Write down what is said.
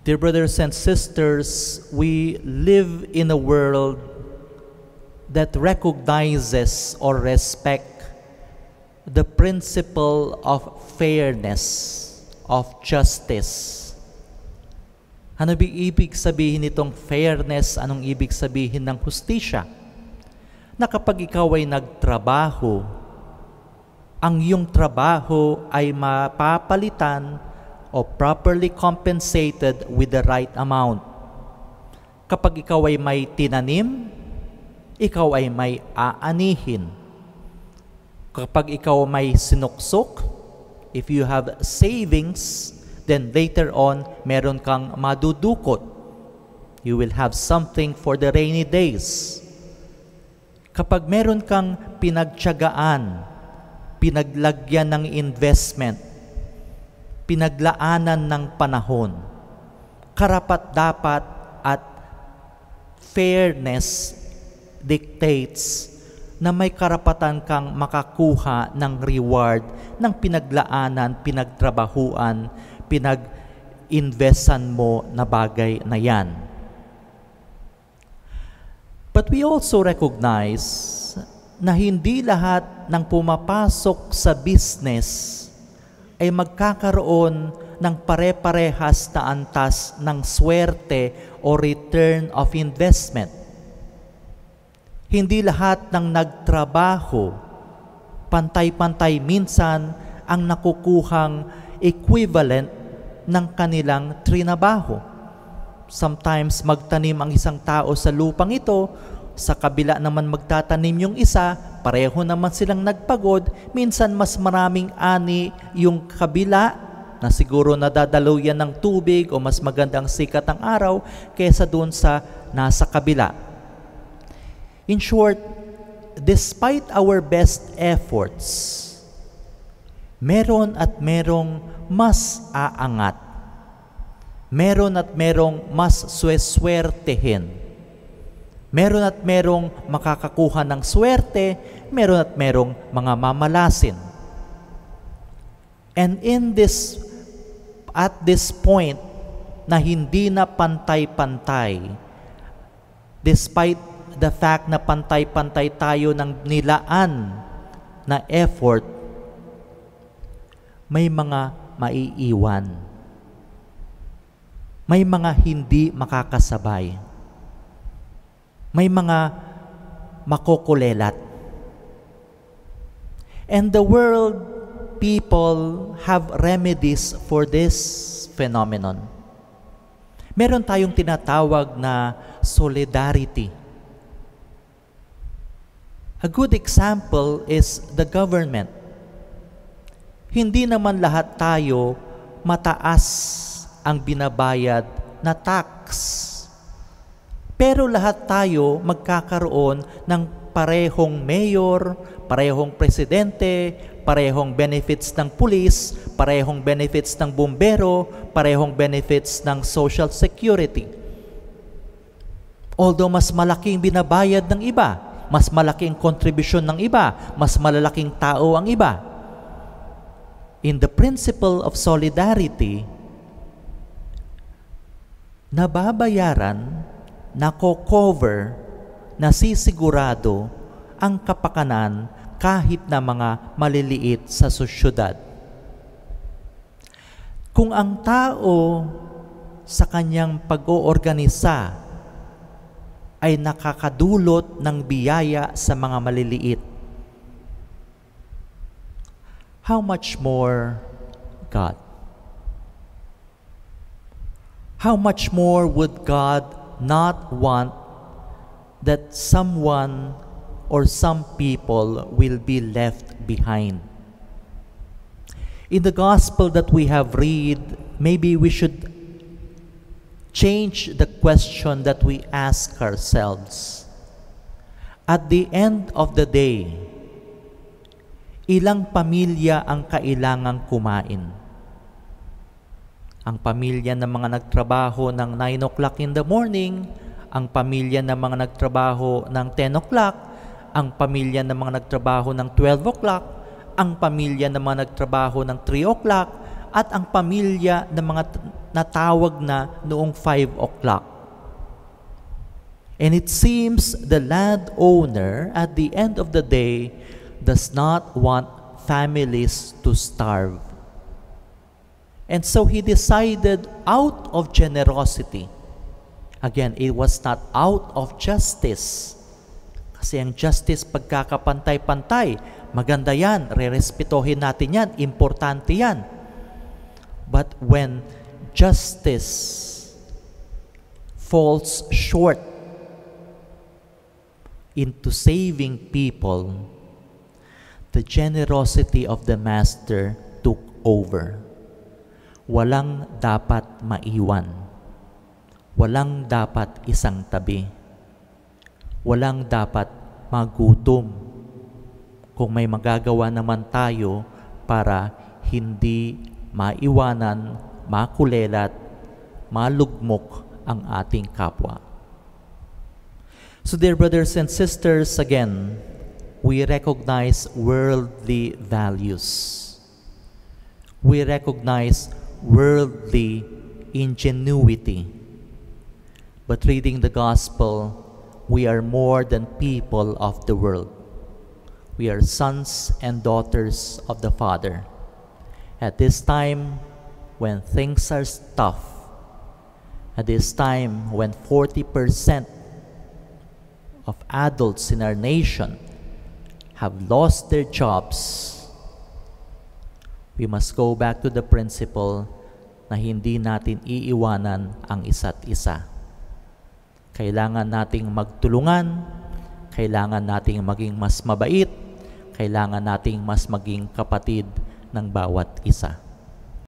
Dear brothers and sisters, we live in a world that recognizes or respect the principle of fairness, of justice. Ano ibig sabihin nitong fairness? Anong ibig sabihin ng hustisya? Na kapag ikaw ay nagtrabaho, ang iyong trabaho ay mapapalitan o properly compensated with the right amount. Kapag ikaw ay may tinanim, ikaw ay may aanihin. Kapag ikaw may sinuksok, if you have savings, then later on, meron kang madudukot. You will have something for the rainy days. Kapag meron kang pinagtiyagaan, pinaglagyan ng investment, pinaglaanan ng panahon, karapat-dapat at fairness dictates na may karapatan kang makakuha ng reward ng pinaglaanan, pinagtrabahuan, pinag-investan mo na bagay na yan. But we also recognize na hindi lahat ng pumapasok sa business ay magkakaroon ng pare-parehas na antas ng swerte o return of investment. Hindi lahat ng nagtrabaho, pantay-pantay minsan ang nakukuhang equivalent ng kanilang trinabaho. Sometimes magtanim ang isang tao sa lupang ito, sa kabila naman magtatanim yung isa, pareho naman silang nagpagod, minsan mas maraming ani yung kabila na siguro nadadalaw yan ng tubig o mas magandang sikat ang araw kaysa doon sa nasa kabila. In short, despite our best efforts, meron at merong mas aangat. Meron at merong mas sweswertehin. Meron at merong makakakuha ng swerte, meron at merong mga mamalasin. And at this point na hindi na pantay-pantay, despite the fact na pantay-pantay tayo ng nilaan na effort, may mga maiiwan. May mga hindi makakasabay. May mga makukulelat. And the world people have remedies for this phenomenon. Meron tayong tinatawag na solidarity. A good example is the government. Hindi naman lahat tayo mataas ang binabayad na tax. Pero lahat tayo magkakaroon ng parehong mayor, parehong presidente, parehong benefits ng pulis, parehong benefits ng bumbero, parehong benefits ng social security. Although mas malaking binabayad ng iba, mas malaking kontribusyon ng iba, mas malalaking tao ang iba. In the principle of solidarity, nababayaran, nako-cover, nasisigurado ang kapakanan kahit na mga maliliit sa sosyudad. Kung ang tao sa kanyang pag-oorganisa ay nakakadulot ng biyaya sa mga maliliit, how much more God? How much more would God not want that someone or some people will be left behind? In the gospel that we have read, maybe we should change the question that we ask ourselves. At the end of the day, ilang pamilya ang kailangang kumain? Ang pamilya ng mga nagtrabaho ng 9 o'clock in the morning, ang pamilya ng mga nagtrabaho ng 10 o'clock, ang pamilya ng mga nagtrabaho ng 12 o'clock, ang pamilya ng mga nagtrabaho ng 3 o'clock, at ang pamilya ng mga natawag na noong 5 o'clock. And it seems the landowner at the end of the day does not want families to starve. And so he decided out of generosity. Again, it was not out of justice. Kasi ang justice, pagkakapantay-pantay, maganda yan, rerespetohin natin yan, importante yan. But when justice falls short into saving people, the generosity of the master took over. Walang dapat maiwan. Walang dapat isang tabi. Walang dapat magutom. Kung may magagawa naman tayo para hindi maiwanan, makulelat, malugmok ang ating kapwa. So dear brothers and sisters, again, we recognize worldly values. We recognize worldly ingenuity. But reading the gospel, we are more than people of the world. We are sons and daughters of the Father. At this time, when things are tough, at this time when 40% of adults in our nation have lost their jobs, we must go back to the principle na hindi natin iiwanan ang isa't isa. Kailangan nating magtulungan, kailangan nating maging mas mabait, kailangan nating mas maging kapatid ng bawat isa.